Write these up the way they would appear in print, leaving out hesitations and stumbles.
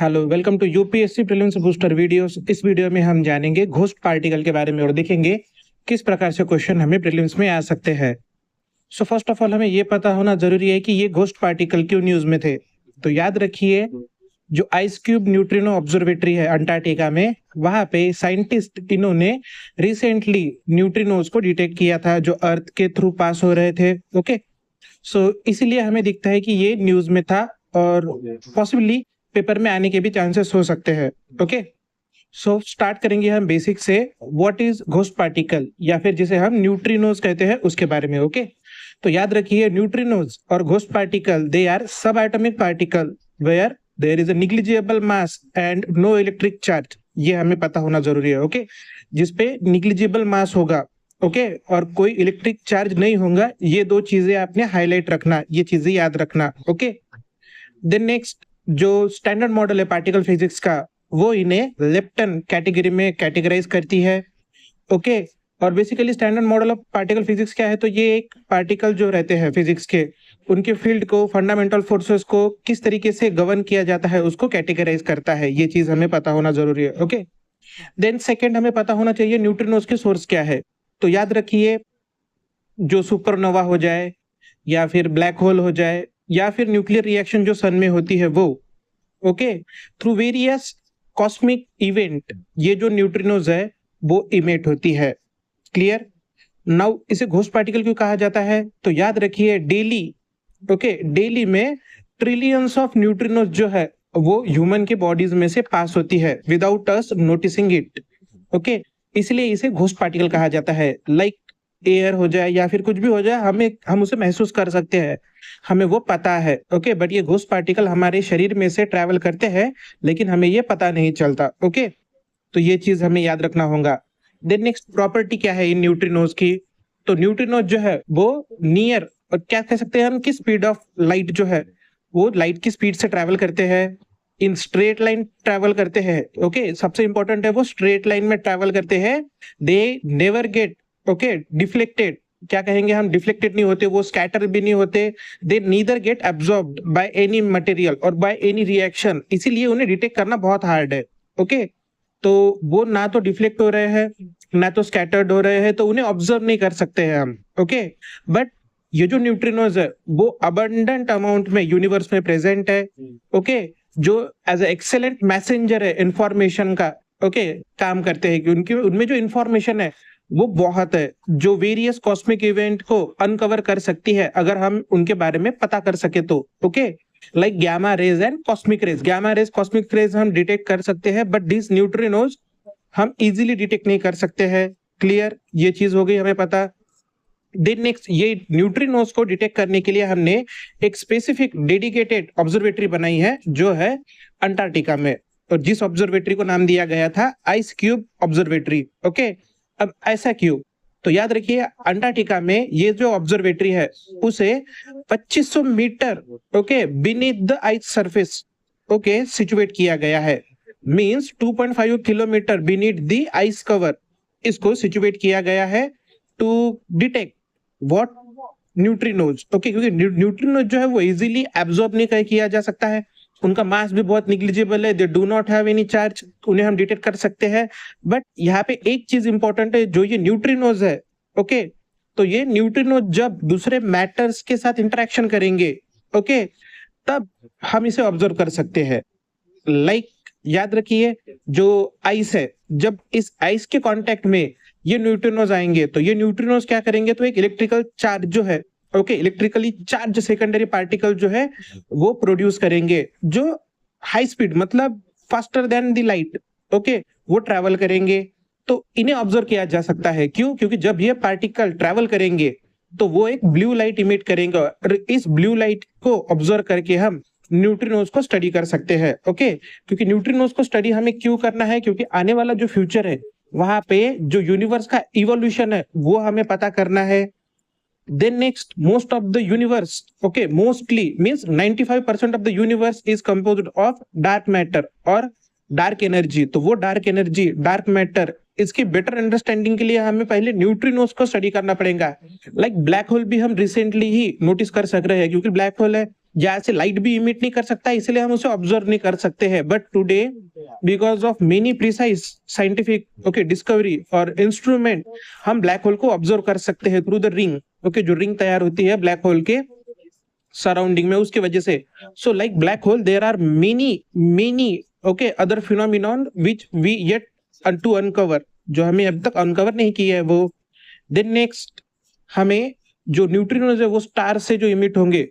Hello, welcome to UPSC prelims booster videos. इस video में हम जानेंगे घोस्ट पार्टिकल के बारे में और देखेंगे किस प्रकार से क्वेश्चन हमें प्रीलिम्स में आ सकते हैं। सो फर्स्ट ऑफ ऑल हमें ये पता होना जरूरी है कि ये घोस्ट पार्टिकल क्यों न्यूज में थे। तो याद रखिए, जो आइस क्यूब न्यूट्रिनो ऑब्जर्वेटरी है अंटार्कटिका में, वहां पे साइंटिस्ट इन्होंने रिसेंटली न्यूट्रिनोज को डिटेक्ट किया था जो अर्थ के थ्रू पास हो रहे थे। ओके, सो इसीलिए हमें दिखता है कि ये न्यूज में था और पॉसिबली पेपर में आने के भी चांसेस हो सकते हैं। ओके, सो स्टार्ट करेंगे हम बेसिक से। व्हाट इज घोस्ट पार्टिकल या फिर जिसे हम न्यूट्रिनोज कहते हैं उसके बारे में। ओके, तो याद रखिए, न्यूट्रिनोज और ghost particle they are sub atomic particle where there is a negligible mass and no electric charge. ये हमें पता होना जरूरी है। ओके, जिसपे निग्लिजिबल मास होगा, ओके, और कोई इलेक्ट्रिक चार्ज नहीं होगा। ये दो चीजें आपने हाईलाइट रखना, ये चीजें याद रखना। ओके, देन नेक्स्ट, जो स्टैंडर्ड मॉडल है पार्टिकल फिजिक्स का, वो इन्हें लेप्टन कैटेगरी में कैटेगराइज करती है। ओके, और basically standard model of particle physics क्या है, तो ये एक पार्टिकल जो रहते हैं फिजिक्स के, उनके फील्ड को, फंडामेंटल फोर्सेस को किस तरीके से गवर्न किया जाता है उसको कैटेगराइज करता है। ये चीज हमें पता होना जरूरी है। ओके, देन सेकेंड, हमें पता होना चाहिए न्यूट्रिनोज के सोर्स क्या है। तो याद रखिए, जो सुपरनोवा हो जाए या फिर ब्लैक होल हो जाए या फिर न्यूक्लियर रिएक्शन जो सन में होती है वो, okay, through various cosmic event ये जो न्यूट्रिनोज है वो इमेट होती है। क्लियर? नाउ इसे घोस्ट पार्टिकल क्यों कहा जाता है, तो याद रखिए डेली, ओके, डेली में ट्रिलियंस ऑफ न्यूट्रिनोज जो है वो ह्यूमन के बॉडीज में से पास होती है without us noticing it. Okay, इसलिए इसे घोस्ट पार्टिकल कहा जाता है। लाइक एयर हो जाए या फिर कुछ भी हो जाए, हम उसे महसूस कर सकते हैं, हमें वो पता है। ओके, बट ये घोस्ट पार्टिकल हमारे शरीर में से ट्रैवल करते हैं लेकिन हमें ये पता नहीं चलता। ओके, तो ये चीज हमें याद रखना होगा। देन नेक्स्ट, प्रॉपर्टी क्या है इन न्यूट्रिनोज की, तो न्यूट्रिनोज जो है वो नियर, और क्या कह सकते हैं हम, कि स्पीड ऑफ लाइट जो है वो लाइट की स्पीड से ट्रैवल करते हैं, इन स्ट्रेट लाइन ट्रैवल करते हैं। ओके, सबसे इंपॉर्टेंट है वो स्ट्रेट लाइन में ट्रैवल करते हैं। They never get, okay, deflected, क्या कहेंगे हम, डिफ्लेक्टेड नहीं होते, वो स्कैटर भी नहीं होते। They neither get absorbed by any material और बाय एनी रिएक्शन, इसीलिए उन्हें डिटेक्ट करना बहुत हार्ड है। ओके, तो वो ना तो डिफ्लेक्ट हो रहे हैं ना तो स्कैटर्ड हो रहे हैं, तो उन्हें ऑब्जर्व नहीं कर सकते हैं हम। ओके, बट ये जो न्यूट्रिनोज है वो अबंडेंट अमाउंट में यूनिवर्स में प्रेजेंट है। ओके, जो एज ए एक्सेलेंट मैसेंजर है इंफॉर्मेशन का, ओके, काम करते हैं कि उनकी उनमें जो इंफॉर्मेशन है वो बहुत है, जो वेरियस कॉस्मिक इवेंट को अनकवर कर सकती है अगर हम उनके बारे में पता कर सके तो। Okay, like gamma rays and cosmic rays, gamma rays cosmic rays हम डिटेक्ट कर सकते हैं बट दिस न्यूट्रिनोज हम इजीली डिटेक्ट नहीं कर सकते हैं। क्लियर? ये चीज हो गई हमें पता। देन नेक्स्ट, ये न्यूट्रिनोज को डिटेक्ट करने के लिए हमने एक स्पेसिफिक डेडिकेटेड ऑब्जर्वेटरी बनाई है जो है अंटार्कटिका में, और जिस ऑब्जर्वेटरी को नाम दिया गया था आइस क्यूब ऑब्जर्वेटरी। ओके, अब ऐसा क्यों, तो याद रखिए अंटार्कटिका में ये जो ऑब्जर्वेटरी है उसे 2500 metre, okay, beneath the ice surface, okay, situate किया गया है। Means 2.5 kilometre beneath the ice cover इसको सिचुएट किया गया है to detect what, neutrinos. Okay, क्योंकि न्यूट्रिनोज जो है वो इजीली एब्जॉर्ब नहीं किया जा सकता है, उनका मास भी बहुत निग्लिजिबल है, they do not have any charge, उन्हें हम डिटेक्ट कर सकते हैं। बट यहाँ पे एक चीज इंपॉर्टेंट है, जो ये न्यूट्रिनोज है, ओके, तो ये न्यूट्रिनोज जब दूसरे मैटर्स के साथ इंटरेक्शन करेंगे, ओके, तब हम इसे ऑब्जर्व कर सकते हैं। लाइक याद रखिए, जो आइस है, जब इस आइस के कांटेक्ट में ये न्यूट्रिनोज आएंगे तो ये न्यूट्रिनोज क्या करेंगे, तो एक इलेक्ट्रिकल चार्ज जो है, okay, electrically charge secondary particle जो है वो प्रोड्यूस करेंगे, जो हाई स्पीड मतलब faster than the light, okay, वो ट्रैवल करेंगे। तो इन्हें ऑब्जर्व किया जा सकता है। क्यों? क्योंकि जब ये पार्टिकल ट्रैवल करेंगे तो वो एक ब्लू लाइट इमिट करेंगे, और इस ब्लू लाइट को ऑब्जर्व करके हम न्यूट्रिनोज को स्टडी कर सकते हैं। ओके, क्योंकि न्यूट्रिनोज को स्टडी हमें क्यों करना है, क्योंकि आने वाला जो फ्यूचर है वहां पे जो यूनिवर्स का इवोल्यूशन है वो हमें पता करना है। Then next, most of the universe, okay, mostly means 95% of the universe is composed of dark matter और डार्क एनर्जी। तो वो डार्क एनर्जी, डार्क मैटर, इसकी बेटर अंडरस्टैंडिंग के लिए हमें पहले न्यूट्रिनोज को स्टडी करना पड़ेगा। लाइक ब्लैक होल भी हम रिसेंटली ही नोटिस कर सक रहे हैं, क्योंकि ब्लैक होल है जहाँ से लाइट भी इमिट नहीं कर सकता, इसलिए हम उसे ऑब्जर्व नहीं कर सकते हैं। But today because of many precise scientific discovery और इंस्ट्रूमेंट, हम ब्लैक होल को ऑब्जर्व कर सकते हैं थ्रू द रिंग। जो रिंग तैयार होती है ब्लैक होल के सराउंडिंग में, उसकी वजह से। So like black hole there are many other phenomenon which we yet to uncover, जो हमें अब तक अनकवर नहीं किया है वो। देन नेक्स्ट, हमें जो न्यूट्रिनोज है वो स्टार से जो इमिट होंगे,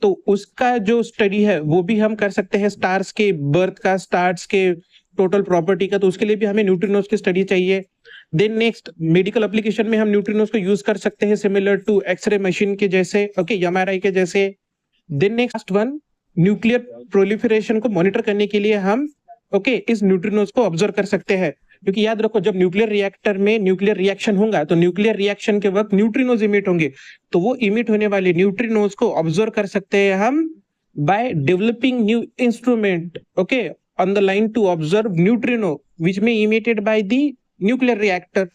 तो उसका जो स्टडी है वो भी हम कर सकते हैं, स्टार्स के बर्थ का, स्टार्स के टोटल प्रॉपर्टी का। तो उसके लिए भी हमें न्यूट्रिनोज की स्टडी चाहिए। देन नेक्स्ट, मेडिकल एप्लीकेशन में हम न्यूट्रिनोज को यूज कर सकते हैं, सिमिलर टू एक्सरे मशीन के जैसे, एमआरआई के जैसे। Then next one, nuclear proliferation को मॉनिटर करने के लिए हम इस न्यूट्रिनोज को ऑब्जर्व कर सकते हैं। क्योंकि याद रखो, जब न्यूक्लियर रिएक्टर में न्यूक्लियर रिएक्शन होगा तो न्यूक्लियर रिएक्शन के वक्त न्यूट्रिनोज इमिट होंगे, तो वो इमिट होने वाले न्यूट्रिनोज को ऑब्जर्व कर सकते हैं हम by developing new instrument on the line to observe neutrino which में emitted by the nuclear reactor.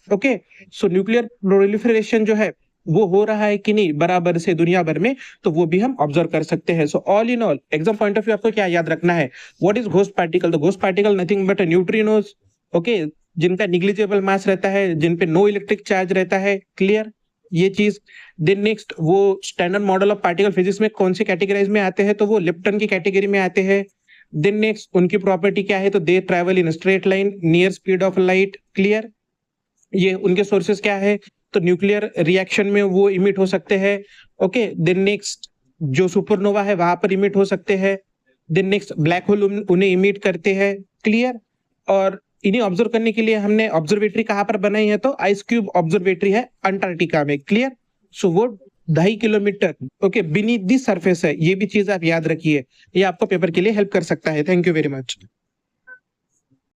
So nuclear proliferation जो है वो हो रहा है कि नहीं बराबर से दुनिया भर में, तो वो भी हम ऑब्जर्व कर सकते हैं। So all in all, exam point of view आपको क्या याद रखना है, व्हाट इज घोस्ट पार्टिकल? तो ghost particle nothing but neutrinos, जिनका निग्लिजिबल मास रहता है, जिन पे नो इलेक्ट्रिक चार्ज रहता है। क्लियर ये चीज? देन नेक्स्ट, वो standard model of particle physics में कौन से कैटेगराइज में आते हैं? तो वो लेप्टन की कैटेगरी में आते हैं। देन नेक्स्ट, उनकी प्रॉपर्टी क्या है? तो दे travel in straight line near speed of light. Clear? ये उनके सोर्सेस क्या है? तो न्यूक्लियर रिएक्शन में वो इमिट हो सकते हैं। देन नेक्स्ट, जो सुपरनोवा है वहां पर इमिट हो सकते हैं। देन नेक्स्ट, ब्लैक होल उन्हें इमिट करते हैं। क्लियर? और इन्हें ऑब्जर्व करने के लिए हमने ऑब्जर्वेटरी कहां पर बनाई है? तो आइस क्यूब ऑब्जर्वेटरी है अंटार्कटिका में। क्लियर? सो वो 2.5 किलोमीटर बीनीथ द सरफेस है। ये भी चीज आप याद रखिए, ये आपको पेपर के लिए हेल्प कर सकता है। Thank you very much.